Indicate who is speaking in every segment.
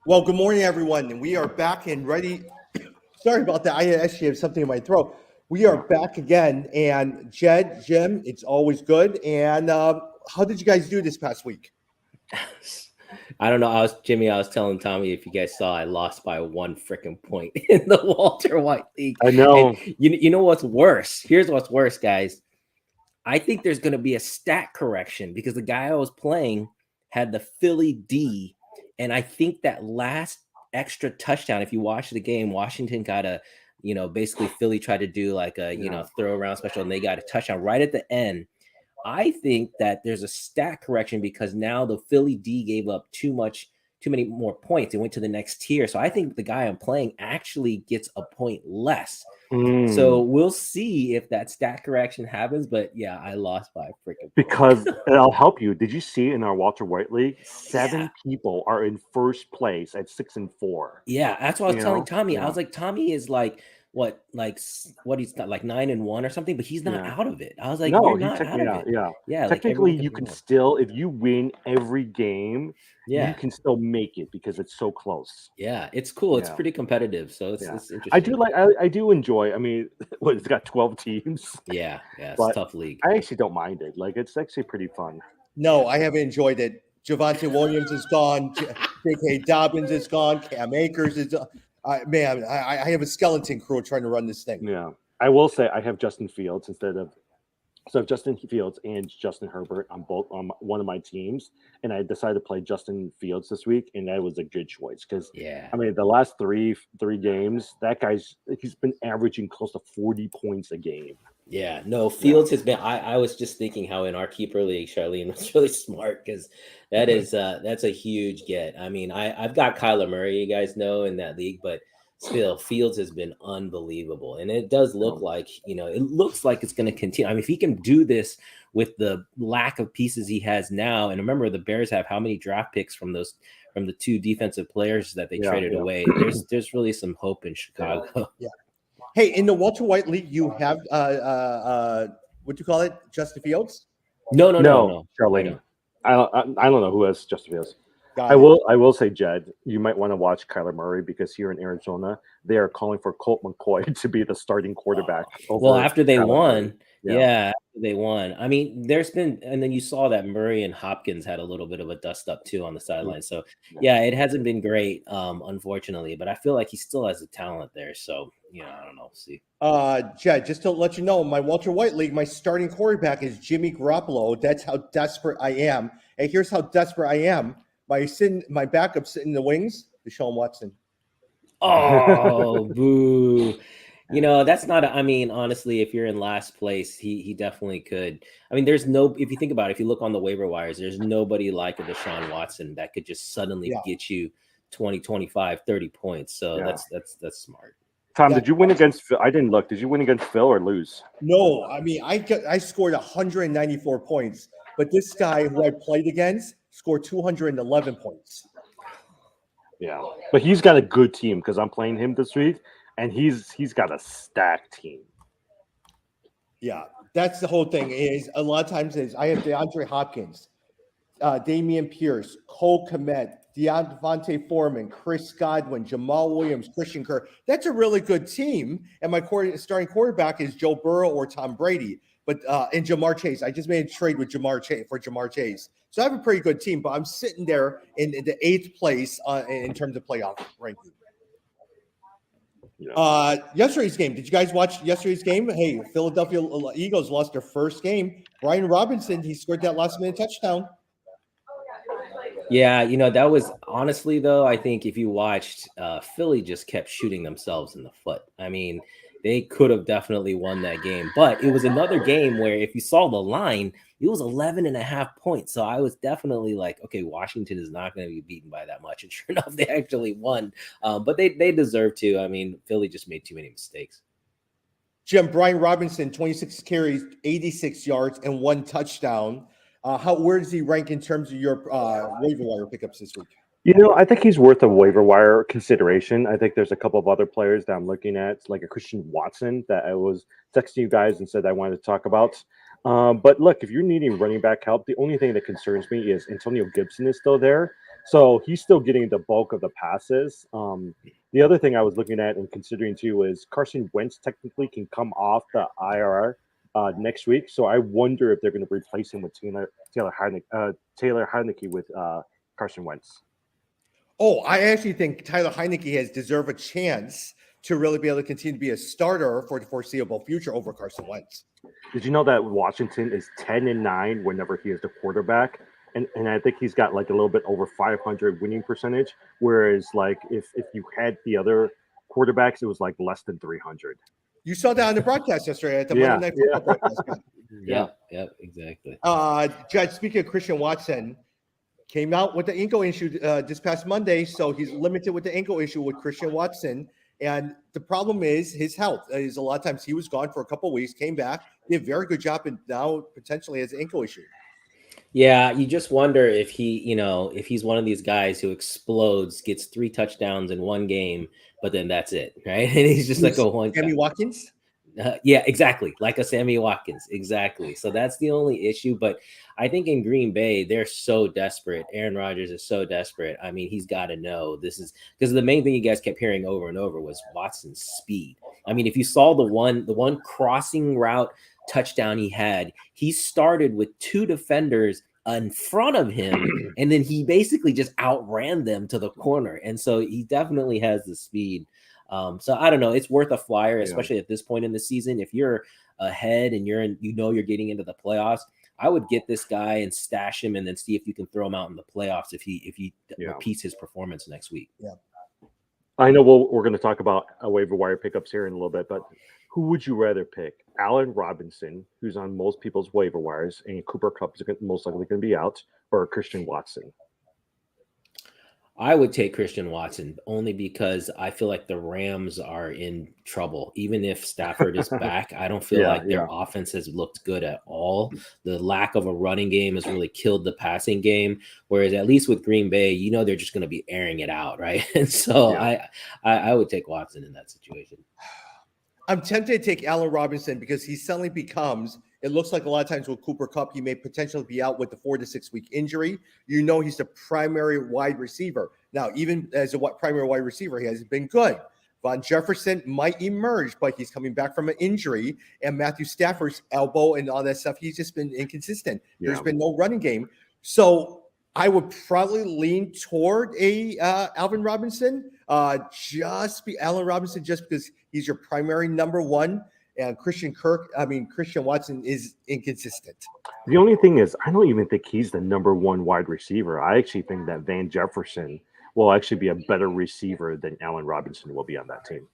Speaker 1: Well, good morning, everyone. And we are back and ready. Sorry about that. I actually have something in my throat. We are back again. And Jed, Jim, it's always good. And how did you guys do this past week?
Speaker 2: I don't know. I was telling Tommy if you guys saw, I lost by one freaking point in the Walter White League.
Speaker 3: I
Speaker 2: And
Speaker 3: know.
Speaker 2: you know what's worse? Here's what's worse, guys. I think there's going to be a stat correction because the guy I was playing had the Philly D, and I think that last extra touchdown. If you watch the game, Washington got a, basically Philly tried to do like a, throw around special, and they got a touchdown right at the end. I think that there's a stat correction because now the Philly D gave up too many more points. It went to the next tier. So I think the guy I'm playing actually gets a point less. So we'll see if that stat correction happens. But yeah, I lost by a freaking
Speaker 3: Because I'll help you. Did you see in our Walter White League, seven people are in first place at 6-4.
Speaker 2: Yeah, that's what I was telling Tommy. I
Speaker 3: Yeah.
Speaker 2: was like, Tommy is like what he's got like 9-1 or something, but he's not out of it. I was like,
Speaker 3: No,
Speaker 2: you're not out of it. Yeah, like
Speaker 3: Technically,
Speaker 2: everyone
Speaker 3: you can still, if you win every game, you can still make it because it's so close.
Speaker 2: Yeah, it's cool. It's pretty competitive, so it's interesting.
Speaker 3: I do enjoy. I mean, it's got 12 teams.
Speaker 2: Yeah, it's
Speaker 3: but
Speaker 2: a tough league.
Speaker 3: I actually don't mind it. Like, it's actually pretty fun.
Speaker 1: No, I haven't enjoyed it. Javonte Williams is gone. J.K. Dobbins is gone. Cam Akers is man, I have a skeleton crew trying to run this thing.
Speaker 3: Yeah. I will say I have Justin Fields instead of So I have Justin Fields and Justin Herbert on both on one of my teams, and I decided to play Justin Fields this week, and that was a good choice because I mean the last three games, he's been averaging close to 40 points a game.
Speaker 2: Yeah, no, Fields has been. I was just thinking how in our keeper league, Charlene was really smart because that's a huge get. I mean, I've got Kyler Murray, you guys know, in that league, but still, Fields has been unbelievable, and it does look like it looks like it's going to continue. I mean, if he can do this with the lack of pieces he has now, and remember the Bears have how many draft picks from the two defensive players that they traded away. There's really some hope in Chicago.
Speaker 1: Yeah. Hey, in the Walter White League, you have what do you call it, Justin Fields?
Speaker 3: No, Charlene. I don't know who has Justin Fields. I will say, Jed, you might want to watch Kyler Murray because here in Arizona, they are calling for Colt McCoy to be the starting quarterback.
Speaker 2: Well, after they won, after they won. I mean, there's been, and then you saw that Murray and Hopkins had a little bit of a dust up too on the sideline. So yeah, it hasn't been great, unfortunately, but I feel like he still has the talent there. So I don't know. See,
Speaker 1: Jed, just to let you know, my Walter White League, my starting quarterback is Jimmy Garoppolo. That's how desperate I am. And here's how desperate I am. My backup sitting in the wings, Deshaun Watson.
Speaker 2: Oh, boo. That's not, I mean, honestly, if you're in last place, he definitely could. I mean, if you think about it, if you look on the waiver wires, there's nobody like a Deshaun Watson that could just suddenly get you 20, 25, 30 points. So that's smart.
Speaker 3: Tom, did you win against Phil? I didn't look. Did you win against Phil or lose?
Speaker 1: No, I mean, I scored 194 points, but this guy who I played against scored 211 points.
Speaker 3: Yeah, but he's got a good team because I'm playing him this week, and he's got a stacked team.
Speaker 1: Yeah, that's the whole thing. Is a lot of times I have DeAndre Hopkins, Damian Pierce, Cole Kmet, Devontae Foreman, Chris Godwin, Jamal Williams, Christian Kirk. That's a really good team, and my starting quarterback is Joe Burrow or Tom Brady. But and Jamar Chase, I just made a trade with Jamar Chase. So I have a pretty good team, but I'm sitting there in the 8th place in terms of playoff ranking. Yesterday's game. Did you guys watch yesterday's game? Hey, Philadelphia Eagles lost their first game. Brian Robinson, he scored that last-minute touchdown.
Speaker 2: Yeah, that was honestly though. I think if you watched, Philly just kept shooting themselves in the foot. I mean, they could have definitely won that game, but it was another game where if you saw the line, it was 11.5 points. So I was definitely like, okay, Washington is not going to be beaten by that much. And sure enough, they actually won. But they deserve to. I mean, Philly just made too many mistakes.
Speaker 1: Jim, Brian Robinson, 26 carries, 86 yards, and 1 touchdown. Where does he rank in terms of your waiver wire pickups this week?
Speaker 3: I think he's worth a waiver wire consideration. I think there's a couple of other players that I'm looking at, like a Christian Watson that I was texting you guys and said I wanted to talk about. But look, if you're needing running back help, the only thing that concerns me is Antonio Gibson is still there. So he's still getting the bulk of the passes. The other thing I was looking at and considering too is Carson Wentz technically can come off the IR next week. So I wonder if they're going to replace him with Taylor Heineke with Carson Wentz.
Speaker 1: Oh, I actually think Tyler Heineke has deserved a chance to really be able to continue to be a starter for the foreseeable future over Carson Wentz.
Speaker 3: Did you know that Washington is 10-9 whenever he is the quarterback? And I think he's got like a little bit over 500 winning percentage. Whereas like if you had the other quarterbacks, it was like less than 300.
Speaker 1: You saw that on the broadcast yesterday at the Monday Night Football broadcast.
Speaker 2: Yeah, exactly.
Speaker 1: Judge, speaking of Christian Watson, came out with the ankle issue this past Monday, so he's limited with the ankle issue with Christian Watson. And the problem is his health. Is a lot of times he was gone for a couple of weeks, came back, did a very good job, and now potentially has an ankle issue.
Speaker 2: Yeah, you just wonder if if he's one of these guys who explodes, gets 3 touchdowns in one game, but then that's it, right? And he's just like a one.
Speaker 1: Sammy Watkins?
Speaker 2: Yeah, exactly. Like a Sammy Watkins. Exactly. So that's the only issue. But I think in Green Bay, they're so desperate. Aaron Rodgers is so desperate. I mean, he's got to know this is because the main thing you guys kept hearing over and over was Watson's speed. I mean, if you saw the one crossing route touchdown he started with 2 defenders in front of him, and then he basically just outran them to the corner. And so he definitely has the speed. So I don't know. It's worth a flyer, especially at this point in the season. If you're ahead and you're getting into the playoffs, I would get this guy and stash him, and then see if you can throw him out in the playoffs if he repeats his performance next week.
Speaker 1: Yeah,
Speaker 3: I know we're going to talk about waiver wire pickups here in a little bit, but who would you rather pick? Allen Robinson, who's on most people's waiver wires, and Cooper Kupp is most likely going to be out, or Christian Watson?
Speaker 2: I would take Christian Watson only because I feel like the Rams are in trouble. Even if Stafford is back, I don't feel like their offense has looked good at all. The lack of a running game has really killed the passing game. Whereas at least with Green Bay, they're just going to be airing it out, right? And so I would take Watson in that situation.
Speaker 1: I'm tempted to take Allen Robinson because he suddenly becomes, it looks like a lot of times with Cooper Kupp, he may potentially be out with the 4 to 6 week injury. He's the primary wide receiver. Now, even as a primary wide receiver, he hasn't been good. Von Jefferson might emerge, but he's coming back from an injury. And Matthew Stafford's elbow and all that stuff, he's just been inconsistent. There's been no running game. So I would probably lean toward Allen Robinson, just because he's your primary number one, and Christian Watson is inconsistent.
Speaker 3: The only thing is, I don't even think he's the number one wide receiver. I actually think that Van Jefferson will actually be a better receiver than Allen Robinson will be on that team.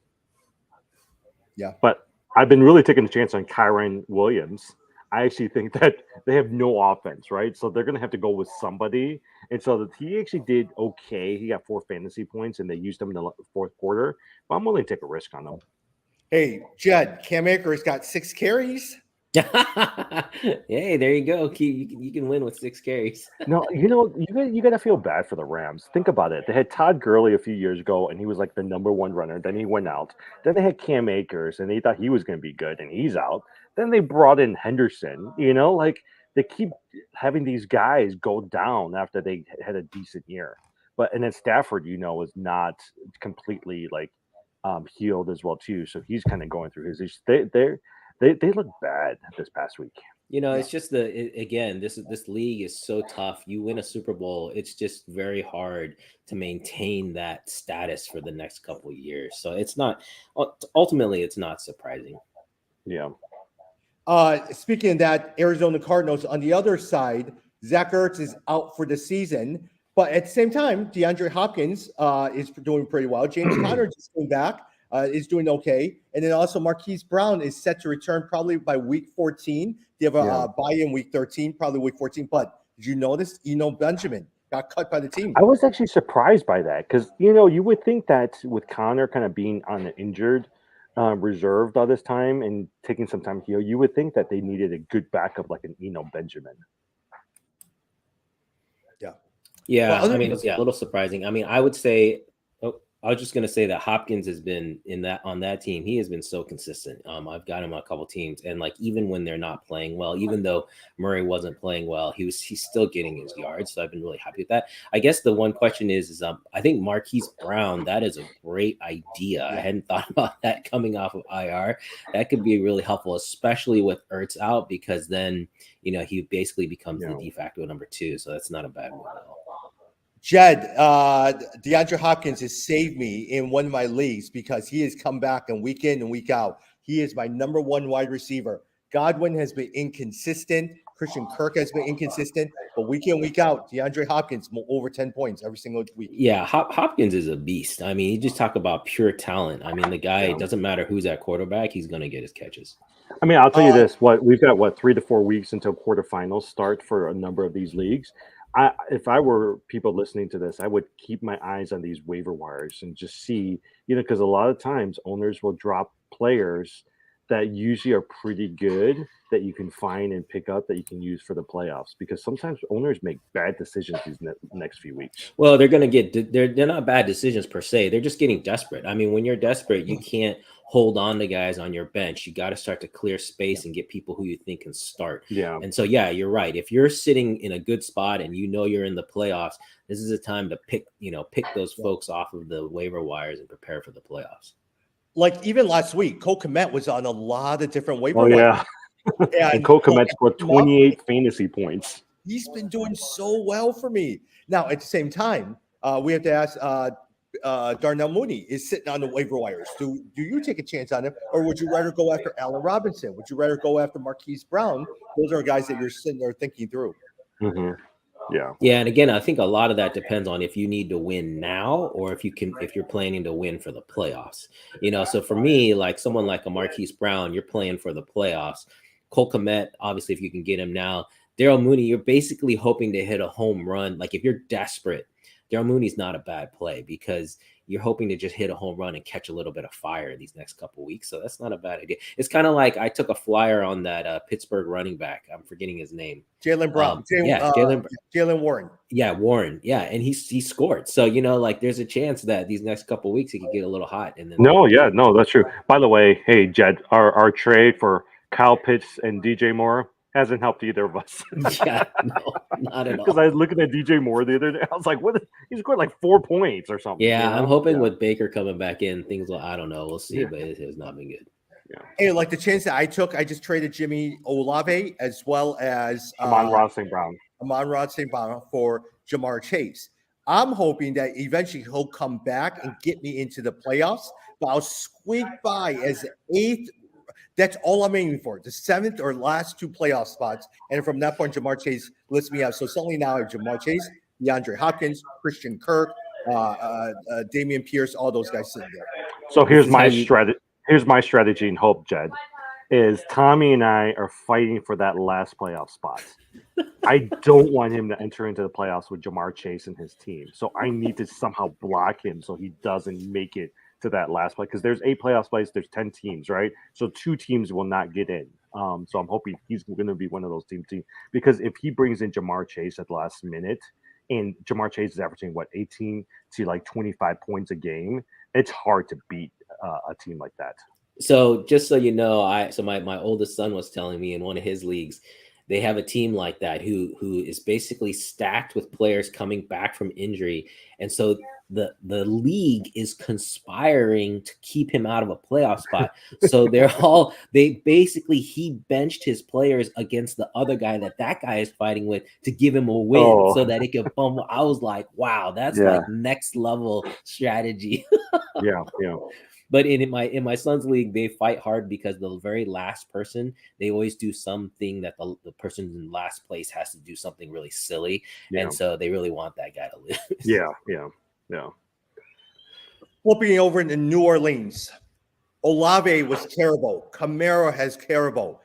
Speaker 1: Yeah.
Speaker 3: But I've been really taking a chance on Kyren Williams. I actually think that they have no offense, right? So they're going to have to go with somebody. And so he actually did okay. He got 4 fantasy points, and they used him in the 4th quarter. But I'm willing to take a risk on him.
Speaker 1: Hey, Jed, Cam Akers got 6 carries.
Speaker 2: Hey, there you go. You can win with 6 carries.
Speaker 3: No, you got to feel bad for the Rams. Think about it. They had Todd Gurley a few years ago, and he was like the number 1 runner. Then he went out. Then they had Cam Akers, and they thought he was going to be good, and he's out. Then they brought in Henderson. They keep having these guys go down after they had a decent year. And then Stafford, is not completely healed as well too. So he's kind of going through his issues. They look bad this past week.
Speaker 2: It's just this league is so tough. You win a Super Bowl, it's just very hard to maintain that status for the next couple of years. So it's not surprising.
Speaker 3: Yeah.
Speaker 1: Speaking of that, Arizona Cardinals on the other side, Zach Ertz is out for the season, but at the same time, DeAndre Hopkins is doing pretty well. James Conner just came back, is doing okay, and then also Marquise Brown is set to return probably by week 14. They have a buy-in week 13, probably week 14. But did you notice? Benjamin got cut by the team.
Speaker 3: I was actually surprised by that because you would think that with Conner kind of being on the injured reserved all this time and taking some time here, you would think that they needed a good backup like an Benjamin.
Speaker 2: Yeah. Well, it's a little surprising. I mean, I would say, I was just gonna say that Hopkins has been on that team. He has been so consistent. I've got him on a couple teams, and like even when they're not playing well, even though Murray wasn't playing well, he's still getting his yards. So I've been really happy with that. I guess the one question is I think Marquise Brown. That is a great idea. I hadn't thought about that coming off of IR. That could be really helpful, especially with Ertz out, because then he basically becomes the de facto number 2. So that's not a bad move at all.
Speaker 1: Jed, DeAndre Hopkins has saved me in one of my leagues because he has come back and week in and week out. He is my number 1 wide receiver. Godwin has been inconsistent. Christian Kirk has been inconsistent. But week in, week out, DeAndre Hopkins over 10 points every single week.
Speaker 2: Yeah, Hopkins is a beast. I mean, you just talk about pure talent. I mean, the guy, it doesn't matter who's at quarterback, he's going to get his catches.
Speaker 3: I mean, I'll tell you this: we've got 3 to 4 weeks until quarterfinals start for a number of these leagues. If I were people listening to this, I would keep my eyes on these waiver wires and just see, because a lot of times owners will drop players that usually are pretty good that you can find and pick up that you can use for the playoffs, because sometimes owners make bad decisions these next few weeks.
Speaker 2: Well, they're going to get they're not bad decisions per se. They're just getting desperate. I mean, when you're desperate, you can't hold on to guys on your bench. You got to start to clear space and get people who you think can start.
Speaker 3: Yeah.
Speaker 2: And so, yeah, you're right. If you're sitting in a good spot and you're in the playoffs, this is a time to pick those folks off of the waiver wires and prepare for the playoffs.
Speaker 1: Like even last week, Cole Kmet was on a lot of different waiver
Speaker 3: wires.
Speaker 1: Yeah.
Speaker 3: And Cole Kmet scored 28 fantasy points.
Speaker 1: He's been doing so well for me. Now, at the same time, we have to ask Darnell Mooney is sitting on the waiver wires. Do you take a chance on him, or would you rather go after Allen Robinson? Would you rather go after Marquise Brown? Those are guys that you're sitting there thinking through.
Speaker 3: Mm-hmm. Yeah.
Speaker 2: Yeah, and again, I think a lot of that depends on if you need to win now or if you're planning to win for the playoffs. So for me, like someone like a Marquise Brown, you're playing for the playoffs. Cole Kmet, obviously, if you can get him now. Daryl Mooney, you're basically hoping to hit a home run. Like if you're desperate, Daryl Mooney's not a bad play because you're hoping to just hit a home run and catch a little bit of fire these next couple of weeks. So that's not a bad idea. It's kind of like I took a flyer on that Pittsburgh running back. I'm forgetting his name.
Speaker 1: Jaylen Brown. Jaylen Warren.
Speaker 2: Yeah, Warren. Yeah, and he scored. So, there's a chance that these next couple of weeks he could get a little hot. And then
Speaker 3: No, that's true. By the way, hey, Jed, our trade for Kyle Pitts and DJ Moore hasn't helped either of us.
Speaker 2: Yeah, no, not at all.
Speaker 3: Because I was looking at DJ Moore the other day. I was like, what? He scored like 4 points or something.
Speaker 2: Yeah, I'm hoping with Baker coming back in, things will, I don't know. We'll see, but it has not been good.
Speaker 1: Yeah. Hey, like the chance that I took, I just traded Jimmy Olave as well as
Speaker 3: Amon-Ra St. Brown
Speaker 1: for Jamar Chase. I'm hoping that eventually he'll come back and get me into the playoffs, but I'll squeak by as the 8th. That's all I'm aiming for, the 7th or last 2 playoff spots. And from that point, Jamar Chase lifts me out. So suddenly now I have Jamar Chase, DeAndre Hopkins, Christian Kirk, Damian Pierce, all those guys sitting there.
Speaker 3: So here's my strategy. Here's my strategy and hope, Jed, is Tommy and I are fighting for that last playoff spot. I don't want him to enter into the playoffs with Jamar Chase and his team. So I need to somehow block him so he doesn't make it to that last play, because there's 8 playoff plays, there's 10 teams, right? So 2 teams will not get in. So I'm hoping he's going to be one of those teams, because if he brings in Jamar Chase at the last minute, and Jamar Chase is averaging 18 to like 25 points a game, it's hard to beat a team like that.
Speaker 2: So just so you know, my oldest son was telling me in one of his leagues, they have a team like that who is basically stacked with players coming back from injury, and so the league is conspiring to keep him out of a playoff spot. So he benched his players against the other guy that guy is fighting with to give him a win so that it could bump. I was like, wow, that's like next level strategy.
Speaker 3: Yeah.
Speaker 2: But in my son's league, they fight hard because the very last person, they always do something that the person in last place has to do something really silly. Yeah. And so they really want that guy to lose.
Speaker 3: Yeah.
Speaker 1: Flipping over into New Orleans, Olave was terrible. Kamara has terrible.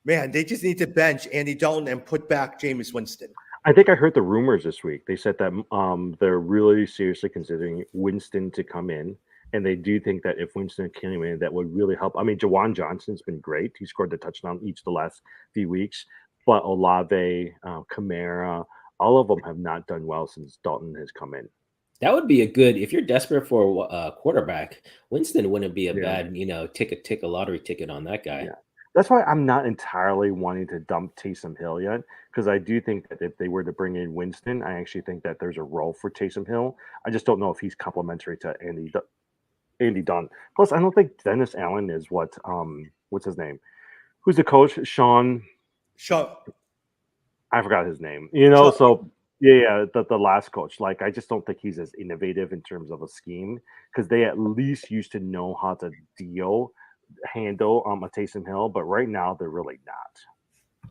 Speaker 1: Man, they just need to bench Andy Dalton and put back Jameis Winston.
Speaker 3: I think I heard the rumors this week. They said that they're really seriously considering Winston to come in. And they do think that if Winston came in, that would really help. I mean, Jawan Johnson's been great. He scored the touchdown each of the last few weeks. But Olave, Kamara, all of them have not done well since Dalton has come in.
Speaker 2: That would be a good if you're desperate for a quarterback. Winston wouldn't be a
Speaker 3: Yeah.
Speaker 2: bad, take a lottery ticket on that guy.
Speaker 3: Yeah. That's why I'm not entirely wanting to dump Taysom Hill yet, because I do think that if they were to bring in Winston, I actually think that there's a role for Taysom Hill. I just don't know if he's complementary to Andy Dunn. Plus, I don't think Dennis Allen is what's his name? Who's the coach?
Speaker 1: Sean,
Speaker 3: I forgot his name.
Speaker 1: Sean,
Speaker 3: So yeah, the last coach. Like, I just don't think he's as innovative in terms of a scheme, because they at least used to know how to handle a Taysom Hill, but right now they're really not.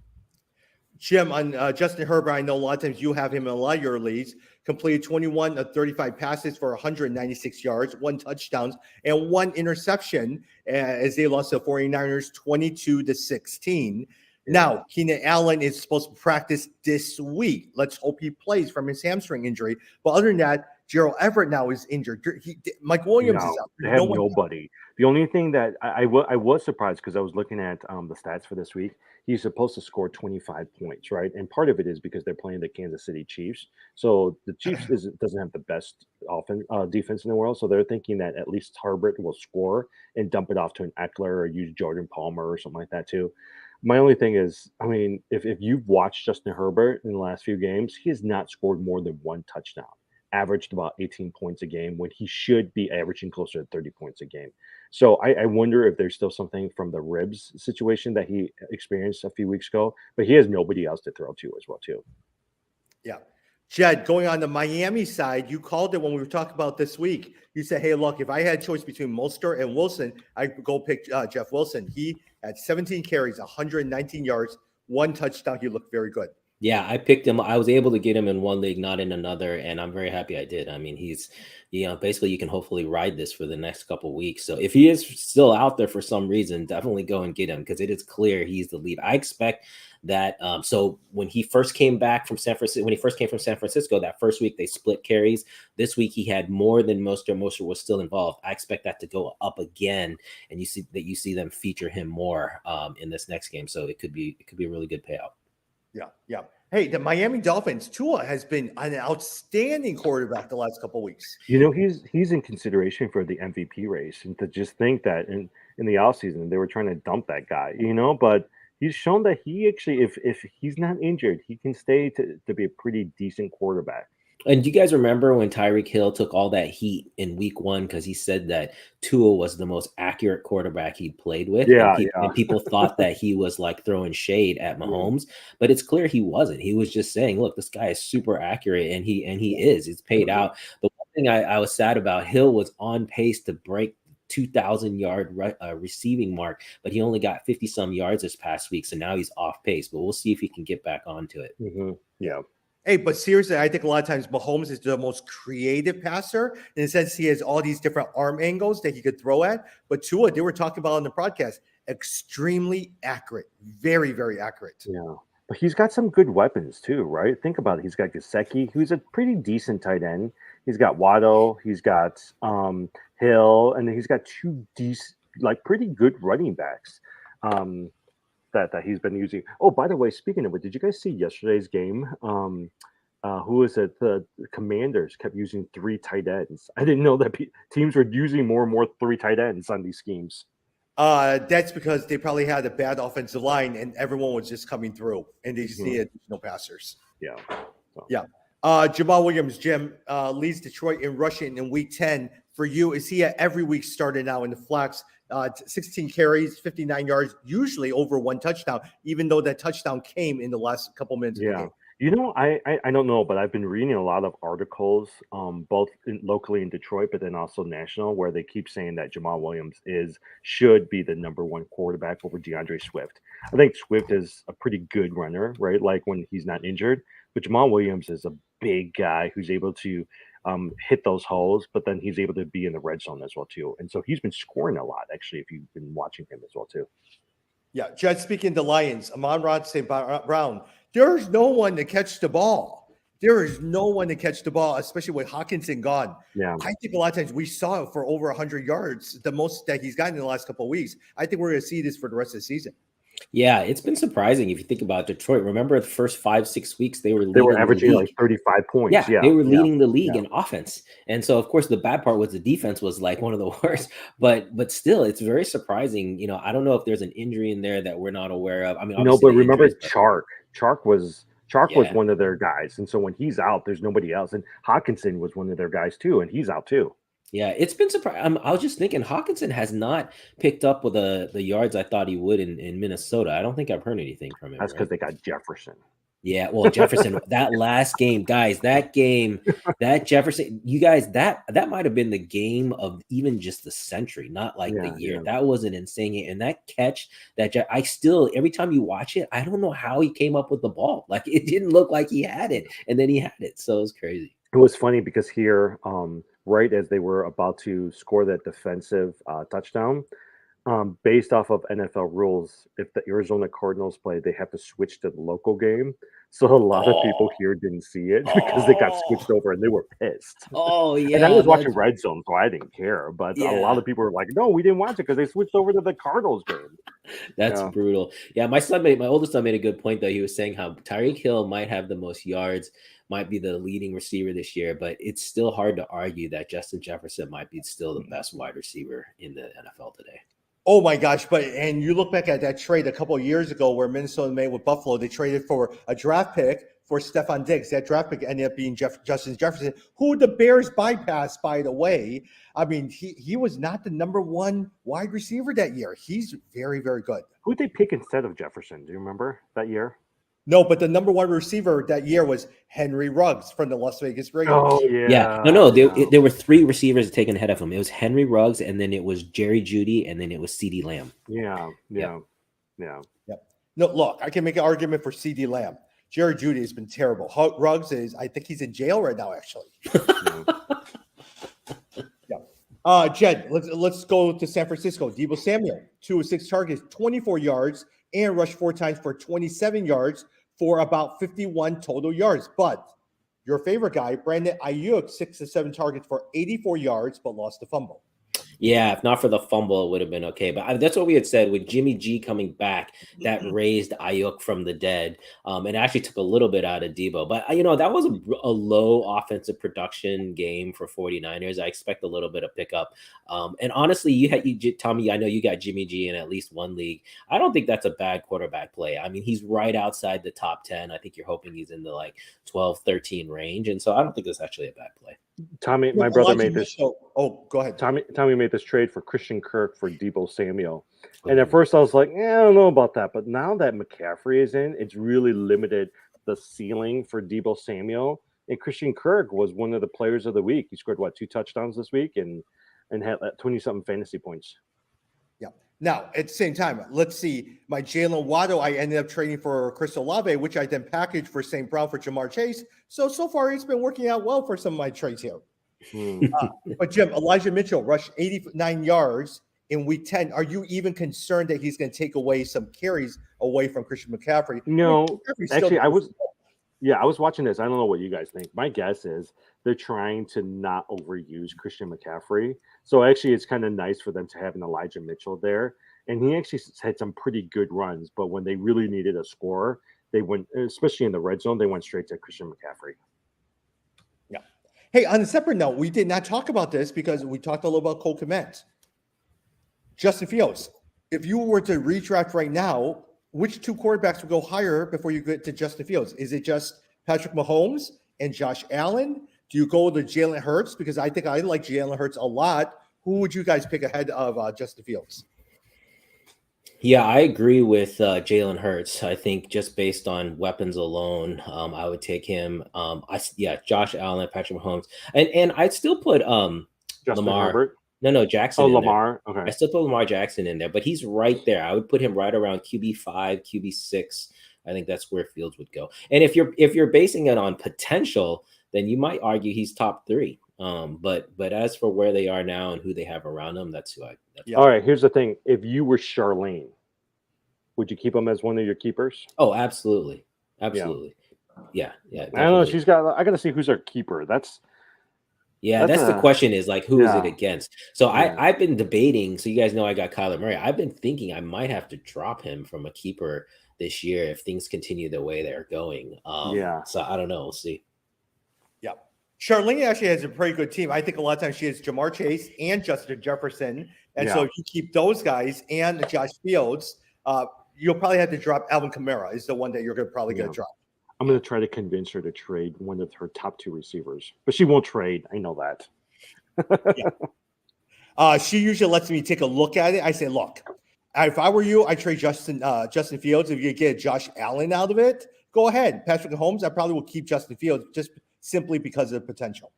Speaker 1: Jim, on Justin Herbert, I know a lot of times you have him in a lot of your leagues. Completed 21 of 35 passes for 196 yards, 1 touchdown, and 1 interception as they lost to the 49ers 22-16. Now, Keenan Allen is supposed to practice this week. Let's hope he plays from his hamstring injury. But other than that, Gerald Everett now is injured. Mike Williams is out.
Speaker 3: They have nobody. The only thing that I was surprised, because I was looking at the stats for this week. He's supposed to score 25 points, right? And part of it is because they're playing the Kansas City Chiefs. So the Chiefs doesn't have the best defense in the world. So they're thinking that at least Herbert will score and dump it off to an Eckler or use Jordan Palmer or something like that too. My only thing is, I mean, if you've watched Justin Herbert in the last few games, he has not scored more than 1 touchdown, averaged about 18 points a game when he should be averaging closer to 30 points a game. So I wonder if there's still something from the ribs situation that he experienced a few weeks ago, but he has nobody else to throw to as well, too.
Speaker 1: Yeah. Jed, going on the Miami side, you called it when we were talking about this week. You said, hey, look, if I had a choice between Mostert and Wilson, I'd go pick Jeff Wilson. He had 17 carries, 119 yards, 1 touchdown. He looked very good.
Speaker 2: Yeah, I picked him. I was able to get him in one league, not in another, and I'm very happy I did. I mean, he's, basically you can hopefully ride this for the next couple of weeks. So if he is still out there for some reason, definitely go and get him, because it is clear he's the lead. I expect that. So when he first came back from San Francisco, that first week they split carries. This week he had more than Mostert. Mostert was still involved. I expect that to go up again, and you see them feature him more in this next game. So it could be a really good payout.
Speaker 1: Yeah. Hey, the Miami Dolphins, Tua has been an outstanding quarterback the last couple of weeks.
Speaker 3: He's in consideration for the MVP race, and to just think that in the offseason they were trying to dump that guy, but he's shown that he actually, if he's not injured, he can stay to be a pretty decent quarterback.
Speaker 2: And do you guys remember when Tyreek Hill took all that heat in week 1 because he said that Tua was the most accurate quarterback he'd played with? And people thought that he was like throwing shade at Mahomes, but it's clear he wasn't. He was just saying, look, this guy is super accurate, and he is. It's paid out. The one thing I was sad about, Hill was on pace to break 2,000 yard receiving mark, but he only got 50 some yards this past week. So now he's off pace, but we'll see if he can get back onto it.
Speaker 3: Yeah.
Speaker 1: Hey, but seriously, I think a lot of times Mahomes is the most creative passer in the sense he has all these different arm angles that he could throw at. But Tua, they were talking about on the podcast, extremely accurate, very, very accurate.
Speaker 3: Yeah, but he's got some good weapons too, right? Think about it. He's got Gesicki, who's a pretty decent tight end. He's got Waddle. He's got Hill, and then he's got 2 decent, pretty good running backs. That he's been using. Oh, by the way, speaking of it, did you guys see yesterday's game? Who was it? The Commanders kept using 3 tight ends. I didn't know that teams were using more and more 3 tight ends on these schemes.
Speaker 1: That's because they probably had a bad offensive line and everyone was just coming through, and they just needed additional passers.
Speaker 3: Yeah.
Speaker 1: Yeah. Jamal Williams, Jim, leads Detroit in rushing in week 10. For you, is he every week started now in the flex? 16 carries, 59 yards, usually over 1 touchdown, even though that touchdown came in the last couple minutes of the game.
Speaker 3: I don't know, but I've been reading a lot of articles, both locally in Detroit, but then also national, where they keep saying that Jamal Williams should be the number 1 quarterback over DeAndre Swift. I think Swift is a pretty good runner, right? Like when he's not injured, but Jamal Williams is a big guy who's able to hit those holes, but then he's able to be in the red zone as well too. And so he's been scoring a lot, actually, if you've been watching him as well too.
Speaker 1: Yeah, Jed, speaking of the Lions, Amon-Ra St. Brown, there's no one to catch the ball. There is no one to catch the ball, especially with Hawkinson gone.
Speaker 3: Yeah,
Speaker 1: I think a lot of times we saw it for over 100 yards, the most that he's gotten in the last couple of weeks. I think we're going to see this for the rest of the season.
Speaker 2: Yeah, it's been surprising if you think about Detroit. Remember the first 5-6 weeks they were
Speaker 3: averaging
Speaker 2: the
Speaker 3: like 35 points.
Speaker 2: Yeah,
Speaker 3: Yeah,
Speaker 2: they were leading the league
Speaker 3: yeah.
Speaker 2: in offense. And so of course the bad part was the defense was like one of the worst, but still it's very surprising. I don't know if there's an injury in there that we're not aware of. I mean, obviously
Speaker 3: But
Speaker 2: the
Speaker 3: remember
Speaker 2: injuries, but
Speaker 3: Chark. Chark was
Speaker 2: yeah.
Speaker 3: one of their guys, and so when he's out, there's nobody else. And Hawkinson was one of their guys too, and he's out too.
Speaker 2: Yeah, it's been surprising. I was just thinking Hawkinson has not picked up with the yards I thought he would in Minnesota. I don't think I've heard anything from him.
Speaker 3: That's because
Speaker 2: Right?
Speaker 3: they got Jefferson.
Speaker 2: Yeah, well, Jefferson, that last game, guys, that Jefferson, you guys, that might have been the game of even just the century, not like the year. That was an insane game. And that catch I still, every time you watch it, I don't know how he came up with the ball. Like it didn't look like he had it, and then he had it. So it was crazy.
Speaker 3: It was funny because here, right as they were about to score that defensive touchdown, based off of NFL rules, if the Arizona Cardinals play, they have to switch to the local game. So a lot of people here didn't see it because they got switched over and they were pissed.
Speaker 2: Oh yeah,
Speaker 3: and I was watching Red Zone, so I didn't care. But
Speaker 2: Yeah.
Speaker 3: a lot of people were like, "No, we didn't watch it because they switched over to the Cardinals game."
Speaker 2: That's brutal. Yeah, my oldest son made a good point though. He was saying how Tyreek Hill might have the most yards, might be the leading receiver this year, but it's still hard to argue that Justin Jefferson might be still the best wide receiver in the NFL today.
Speaker 1: Oh my gosh! And you look back at that trade a couple of years ago where Minnesota made with Buffalo. They traded for a draft pick for Stephon Diggs. That draft pick ended up being Justin Jefferson, who the Bears bypassed, by the way. I mean, he was not the number one wide receiver that year. He's very, very good.
Speaker 3: Who did they pick instead of Jefferson? Do you remember that year?
Speaker 1: No, but the number one receiver that year was Henry Ruggs from the Las Vegas Raiders.
Speaker 3: Oh, yeah.
Speaker 2: Yeah. No. There were three receivers taken ahead of him. It was Henry Ruggs, and then it was Jerry Jeudy, and then it was CeeDee Lamb.
Speaker 3: Yeah.
Speaker 1: No, look, I can make an argument for CeeDee Lamb. Jerry Jeudy has been terrible. Ruggs I think he's in jail right now, actually. Yeah. Jed, let's go to San Francisco. Deebo Samuel, 2 of 6 targets, 24 yards, and rushed 4 times for 27 yards for about 51 total yards. But your favorite guy, Brandon Ayuk, 6 of 7 targets for 84 yards, but lost the fumble.
Speaker 2: Yeah, if not for the fumble, it would have been okay. But that's what we had said with Jimmy G coming back, that raised Ayuk from the dead. And actually took a little bit out of Deebo. But, that was a low offensive production game for 49ers. I expect a little bit of pickup. And honestly, Tommy, I know you got Jimmy G in at least one league. I don't think that's a bad quarterback play. I mean, he's right outside the top 10. I think you're hoping he's in the 12, 13 range. And so I don't think that's actually a bad play.
Speaker 3: Tommy, my brother made this.
Speaker 1: Oh, go ahead.
Speaker 3: Tommy made this trade for Christian Kirk for Deebo Samuel. And at first I was like, I don't know about that. But now that McCaffrey is in, it's really limited the ceiling for Deebo Samuel. And Christian Kirk was one of the players of the week. He scored, 2 touchdowns this week and had 20-something fantasy points.
Speaker 1: Yeah. Now, at the same time, let's see. My Jalen Waddle, I ended up trading for Chris Olave, which I then packaged for St. Brown for Jamar Chase. So far, it's been working out well for some of my trades here. But Jim, Elijah Mitchell rushed 89 yards in week 10. Are you even concerned that he's going to take away some carries away from Christian McCaffrey?
Speaker 3: No, actually, I was watching this. I don't know what you guys think. My guess is they're trying to not overuse Christian McCaffrey. So actually, it's kind of nice for them to have an Elijah Mitchell there. And he actually had some pretty good runs. But when they really needed a scorer, they went, especially in the red zone, they went straight to Christian McCaffrey.
Speaker 1: Yeah. Hey, on a separate note, we did not talk about this because we talked a little about Cole Kmet. Justin Fields, if you were to redraft right now, which 2 quarterbacks would go higher before you get to Justin Fields? Is it just Patrick Mahomes and Josh Allen? Do you go to Jalen Hurts? Because I think I like Jalen Hurts a lot. Who would you guys pick ahead of Justin Fields?
Speaker 2: Yeah, I agree with Jalen Hurts. I think just based on weapons alone, I would take him. Josh Allen, Patrick Mahomes, and I'd still put
Speaker 3: Justin
Speaker 2: Lamar.
Speaker 3: Herbert?
Speaker 2: No, Jackson.
Speaker 3: Oh, Lamar. Okay.
Speaker 2: I still put Lamar Jackson in there, but he's right there. I would put him right around QB5, QB6. I think that's where Fields would go. And if you're basing it on potential, then you might argue he's top 3. But as for where they are now and who they have around them, that's who I.
Speaker 3: All right. Here's the thing: if you were Charlene, would you keep him as one of your keepers?
Speaker 2: Oh, absolutely. Yeah.
Speaker 3: I don't know. I got to see who's our keeper.
Speaker 2: Yeah, that's the question is like, who is it against? So
Speaker 3: Yeah.
Speaker 2: I've been debating. So you guys know I got Kyler Murray. I've been thinking I might have to drop him from a keeper this year if things continue the way they're going. So I don't know. We'll see.
Speaker 1: Yeah. Charlene actually has a pretty good team. I think a lot of times she has Jamar Chase and Justin Jefferson. And so if you keep those guys and Josh Fields, you'll probably have to drop Alvin Kamara is the one that you're probably going to drop.
Speaker 3: I'm going to try to convince her to trade one of her top 2 receivers, but she won't trade. I know
Speaker 1: that. She usually lets me take a look at it. I say, look, if I were you, I'd trade Justin Fields. If you get Josh Allen out of it, go ahead. Patrick Mahomes, I probably will keep Justin Fields just simply because of the potential.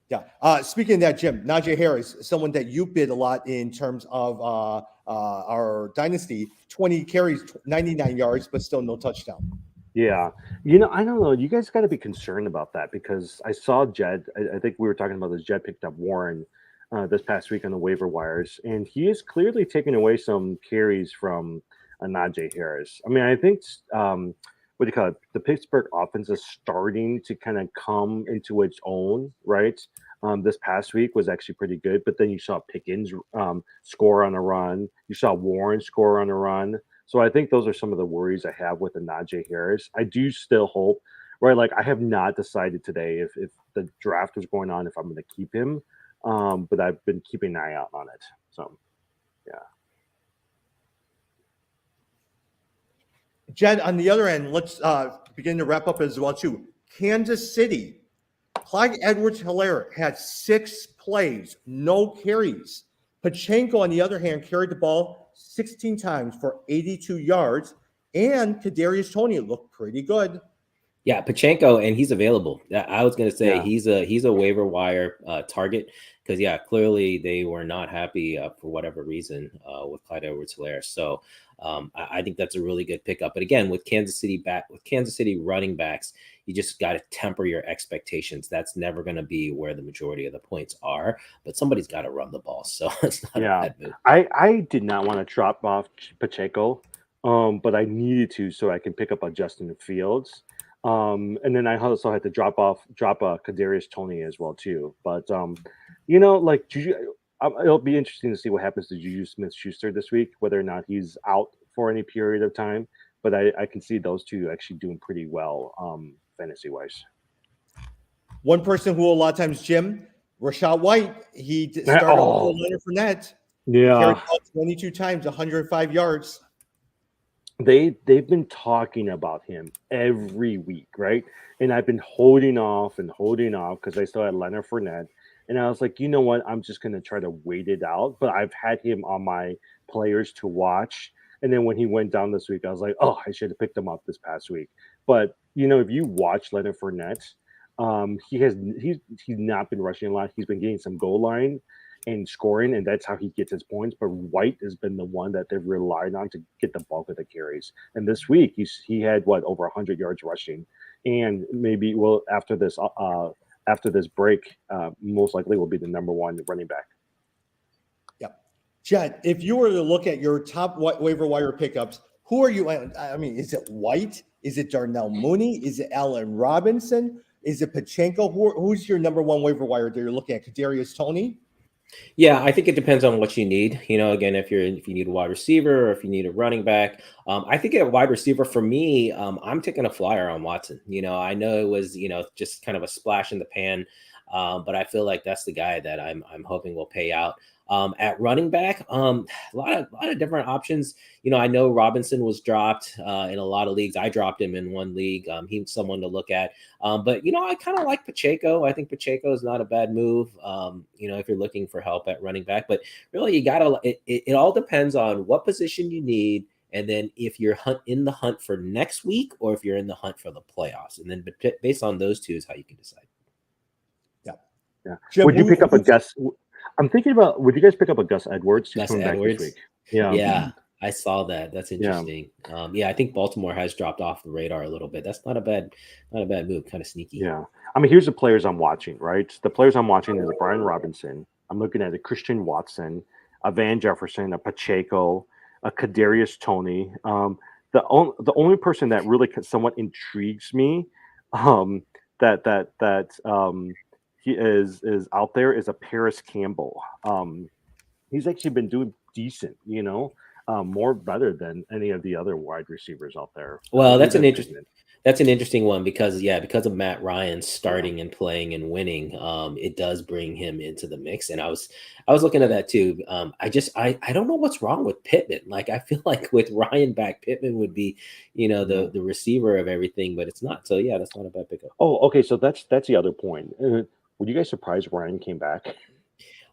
Speaker 1: Yeah. Speaking of that, Jim, Najee Harris, someone that you bid a lot in terms of our dynasty, 20 carries, 99 yards, but still no touchdown.
Speaker 3: Yeah. I don't know. You guys got to be concerned about that because I saw Jed. I think we were talking about this. Jed picked up Warren this past week on the waiver wires, and he is clearly taking away some carries from Najee Harris. I mean, I think what do you call it? The Pittsburgh offense is starting to kind of come into its own, right? This past week was actually pretty good, but then you saw Pickens score on a run. You saw Warren score on a run. So I think those are some of the worries I have with the Najee Harris. I do still hope, right? Like I have not decided today if the draft is going on, if I'm going to keep him. But I've been keeping an eye out on it. So, yeah.
Speaker 1: Jed, on the other end, let's begin to wrap up as well too. Kansas City, Clyde Edwards-Helaire had 6 plays, no carries. Pachenko, on the other hand, carried the ball 16 times for 82 yards, and Kadarius Toney looked pretty good.
Speaker 2: Yeah, Pachenko, and he's available. I was going to say he's a waiver wire target because clearly they were not happy for whatever reason with Clyde Edwards-Helaire. So I think that's a really good pickup. But again, with Kansas City running backs, you just got to temper your expectations. That's never going to be where the majority of the points are. But somebody's got to run the ball, so it's not a bad move.
Speaker 3: I did not want to drop off Pacheco, but I needed to so I can pick up a Justin Fields. And then I also had to drop a Kadarius Toney as well too. But like Juju, it'll be interesting to see what happens to Juju Smith-Schuster this week, whether or not he's out for any period of time. But I can see those two actually doing pretty well fantasy wise.
Speaker 1: One person who a lot of times, Jim, Rashad White, he started with Leonard Fournette.
Speaker 3: Yeah,
Speaker 1: carried the ball 22 times, 105 yards.
Speaker 3: They've been talking about him every week, right? And I've been holding off because I still had Leonard Fournette. And I was like, you know what? I'm just going to try to wait it out. But I've had him on my players to watch. And then when he went down this week, I was like, oh, I should have picked him up this past week. But, if you watch Leonard Fournette, he's not been rushing a lot. He's been getting some goal line and scoring, and that's how he gets his points. But White has been the one that they've relied on to get the bulk of the carries. And this week, he had over 100 yards rushing, and maybe after this break, most likely will be the number 1 running back.
Speaker 1: Yep, Chad. If you were to look at your top waiver wire pickups, who are you? I mean, is it White? Is it Darnell Mooney? Is it Allen Robinson? Is it Pachenko? Who's your number 1 waiver wire that you're looking at? Kadarius Toney?
Speaker 2: Yeah, I think it depends on what you need. Again, if you need a wide receiver or if you need a running back, I think at wide receiver for me, I'm taking a flyer on Watson. I know it was just kind of a splash in the pan, but I feel like that's the guy that I'm hoping will pay out. At running back, a lot of different options. I know Robinson was dropped in a lot of leagues. I dropped him in one league. He's someone to look at. But I kind of like Pacheco. I think Pacheco is not a bad move. If you're looking for help at running back, but really it all depends on what position you need. And then if you're in the hunt for next week or if you're in the hunt for the playoffs, and then based on those two is how you can decide.
Speaker 3: Yeah. Jim, would you pick up a Gus? I'm thinking about, would you guys pick up a Gus Edwards?
Speaker 2: Gus Edwards?
Speaker 3: This week? Yeah.
Speaker 2: I saw that. That's interesting. I think Baltimore has dropped off the radar a little bit. That's not a bad move. Kind of sneaky.
Speaker 3: Yeah. I mean, here's the players I'm watching, right? The players I'm watching is Brian Robinson. I'm looking at a Christian Watson, a Van Jefferson, a Pacheco, a Kadarius Toney. The only person that really somewhat intrigues me, that is out there is a Paris Campbell. He's actually been doing decent, more better than any of the other wide receivers out there.
Speaker 2: Well, that's an interesting one because of Matt Ryan starting and playing and winning, it does bring him into the mix. And I was looking at that too. I don't know what's wrong with Pittman. Like I feel like with Ryan back, Pittman would be, the receiver of everything, but it's not. So yeah, that's not a bad pickup.
Speaker 3: Oh, okay. So that's the other point. Were you guys surprised Ryan came back?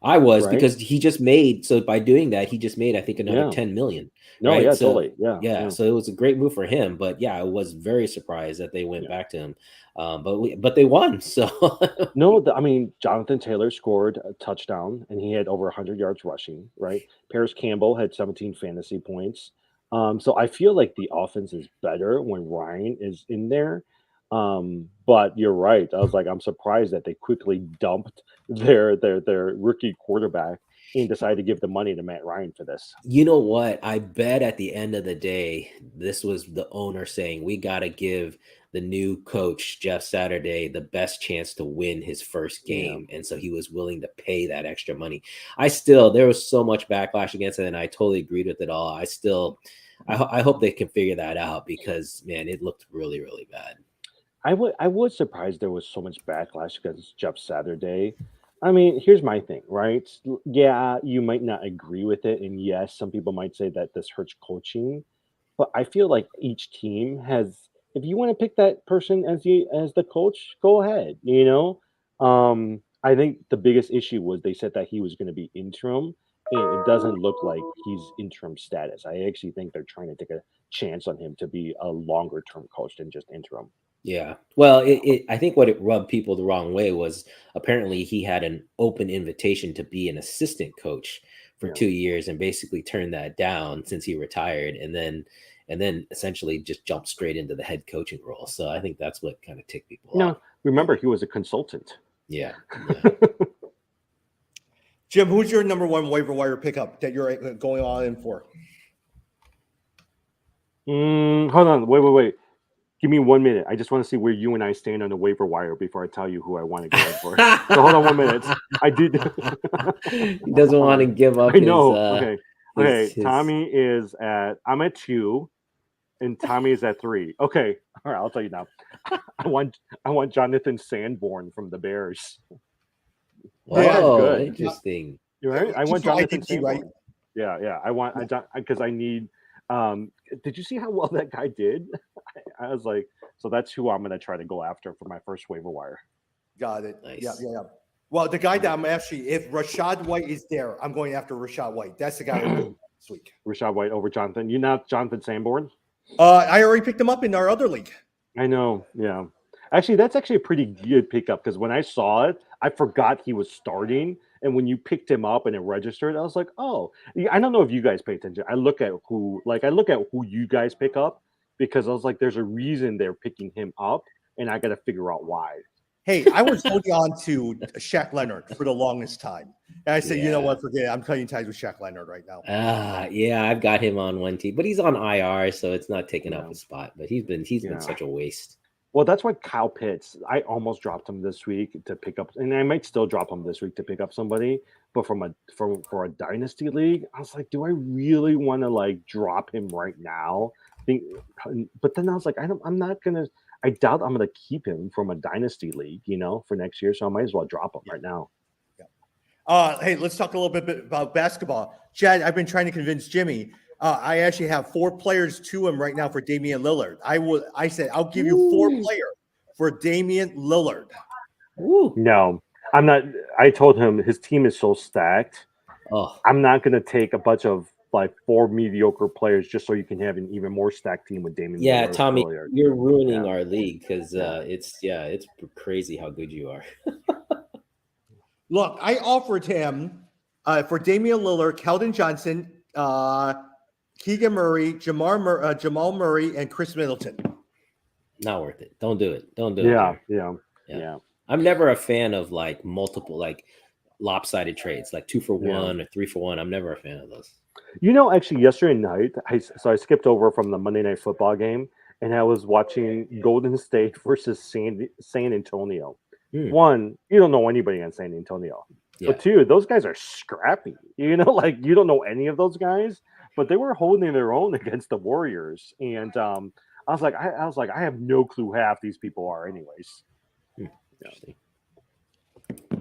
Speaker 2: I was, because he just made, so by doing that, he just made, I think, another 10 million.
Speaker 3: No,
Speaker 2: right?
Speaker 3: yeah,
Speaker 2: So,
Speaker 3: totally. Yeah.
Speaker 2: So it was a great move for him. But yeah, I was very surprised that they went back to him. But they won. So
Speaker 3: no, I mean, Jonathan Taylor scored a touchdown and he had over 100 yards rushing, right? Paris Campbell had 17 fantasy points. So I feel like the offense is better when Ryan is in there. But you're right. I was like, I'm surprised that they quickly dumped their rookie quarterback and decided to give the money to Matt Ryan for this.
Speaker 2: You know what? I bet at the end of the day, this was the owner saying, we got to give the new coach, Jeff Saturday, the best chance to win his first game. And so he was willing to pay that extra money. There was so much backlash against it, and I totally agreed with it all. I hope they can figure that out because, man, it looked really, really bad.
Speaker 3: I was surprised there was so much backlash against Jeff Saturday. I mean, here's my thing, right? Yeah, you might not agree with it, and yes, some people might say that this hurts coaching, but I feel like each team has. If you want to pick that person as the coach, go ahead. I think the biggest issue was they said that he was going to be interim, and it doesn't look like he's interim status. I actually think they're trying to take a chance on him to be a longer term coach than just interim.
Speaker 2: Yeah. Well, I think what it rubbed people the wrong way was apparently he had an open invitation to be an assistant coach for 2 years and basically turned that down since he retired and then essentially just jumped straight into the head coaching role. So I think that's what kind of ticked people off.
Speaker 3: No, remember he was a consultant.
Speaker 2: Yeah.
Speaker 1: Jim, who's your number one waiver wire pickup that you're going all in for?
Speaker 3: Hold on. Wait. Give me 1 minute. I just want to see where you and I stand on the waiver wire before I tell you who I want to go in for. So hold on 1 minute. I did.
Speaker 2: He doesn't want to give up.
Speaker 3: I know. Okay. Tommy is I'm at 2, and Tommy is at 3. Okay. All right. I'll tell you now. I want Jonathan Sanborn from the Bears.
Speaker 2: Oh, good. Interesting.
Speaker 3: You're right. I want Jonathan Sanborn. Right? Yeah. I want because I need. Did you see how well that guy did? I was like, so that's who I'm going to try to go after for my first waiver wire.
Speaker 1: Got it.
Speaker 2: Nice.
Speaker 1: Yeah. Well, the guy that I'm actually, if Rachaad White is there, I'm going after Rachaad White. That's the guy I'm doing this week.
Speaker 3: Rachaad White over Jonathan. You not Jonathan Sanborn?
Speaker 1: I already picked him up in our other league.
Speaker 3: I know. Yeah. Actually, that's actually a pretty good pickup because when I saw it, I forgot he was starting. And when you picked him up and it registered, I was like, oh, I don't know if you guys pay attention. I look at who you guys pick up because I was like, there's a reason they're picking him up, and I got to figure out why.
Speaker 1: Hey, I was holding on to Shaq Leonard for the longest time. And I said, you know what, forget it. I'm cutting ties with Shaq Leonard right now.
Speaker 2: Yeah, I've got him on one team, but he's on IR, so it's not taking up a spot. But he's been such a waste.
Speaker 3: Well, that's why Kyle Pitts, I almost dropped him this week to pick up, and I might still drop him this week to pick up somebody. But for a dynasty league, I was like, do I really want to drop him right now? But then I was like, I'm not gonna. I doubt I'm gonna keep him from a dynasty league, for next year. So I might as well drop him right now.
Speaker 1: Yeah. Hey, let's talk a little bit about basketball. Chad, I've been trying to convince Jimmy. I actually have 4 players to him right now for Damian Lillard. I said I'll give you 4 players for Damian Lillard.
Speaker 2: Ooh.
Speaker 3: No, I'm not. I told him his team is so stacked.
Speaker 2: Oh.
Speaker 3: I'm not going to take a bunch of 4 mediocre players just so you can have an even more stacked team with Damian.
Speaker 2: Yeah,
Speaker 3: Lillard.
Speaker 2: Tommy, you're ruining our league because it's crazy how good you are.
Speaker 1: Look, I offered him for Damian Lillard, Keldon Johnson, Keegan Murray, Jamal Murray, and Chris Middleton.
Speaker 2: Not worth it. Don't do it. Don't do it.
Speaker 3: Yeah.
Speaker 2: I'm never a fan of multiple lopsided trades, 2 for 1 or 3 for 1. I'm never a fan of those.
Speaker 3: Actually, yesterday night, I skipped over from the Monday Night Football game, and I was watching Golden State versus San Antonio. One, you don't know anybody in San Antonio.
Speaker 2: Yeah.
Speaker 3: But two, those guys are scrappy. You know, like you don't know any of those guys, but they were holding their own against the Warriors. And I was like, I have no clue who half these people are, anyways.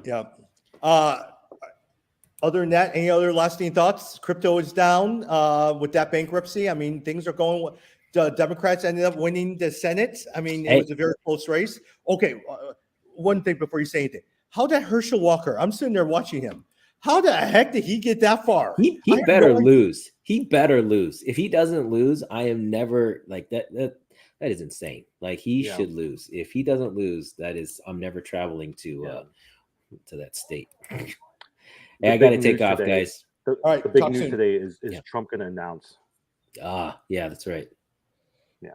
Speaker 1: Yeah. Other than that, any other lasting thoughts? Crypto is down with that bankruptcy. I mean, things are going. The Democrats ended up winning the Senate. I mean, it was a very close race. Okay, one thing before you say anything. How did Herschel Walker? I'm sitting there watching him. How the heck did he get that far?
Speaker 2: He better lose. He better lose. If he doesn't lose, I am never like that. That is insane. Like he should lose. If he doesn't lose, I'm never traveling to that state. Hey, I got to take off, guys.
Speaker 3: All right. The big news today is Trump going to announce?
Speaker 2: Yeah, that's right.
Speaker 3: Yeah.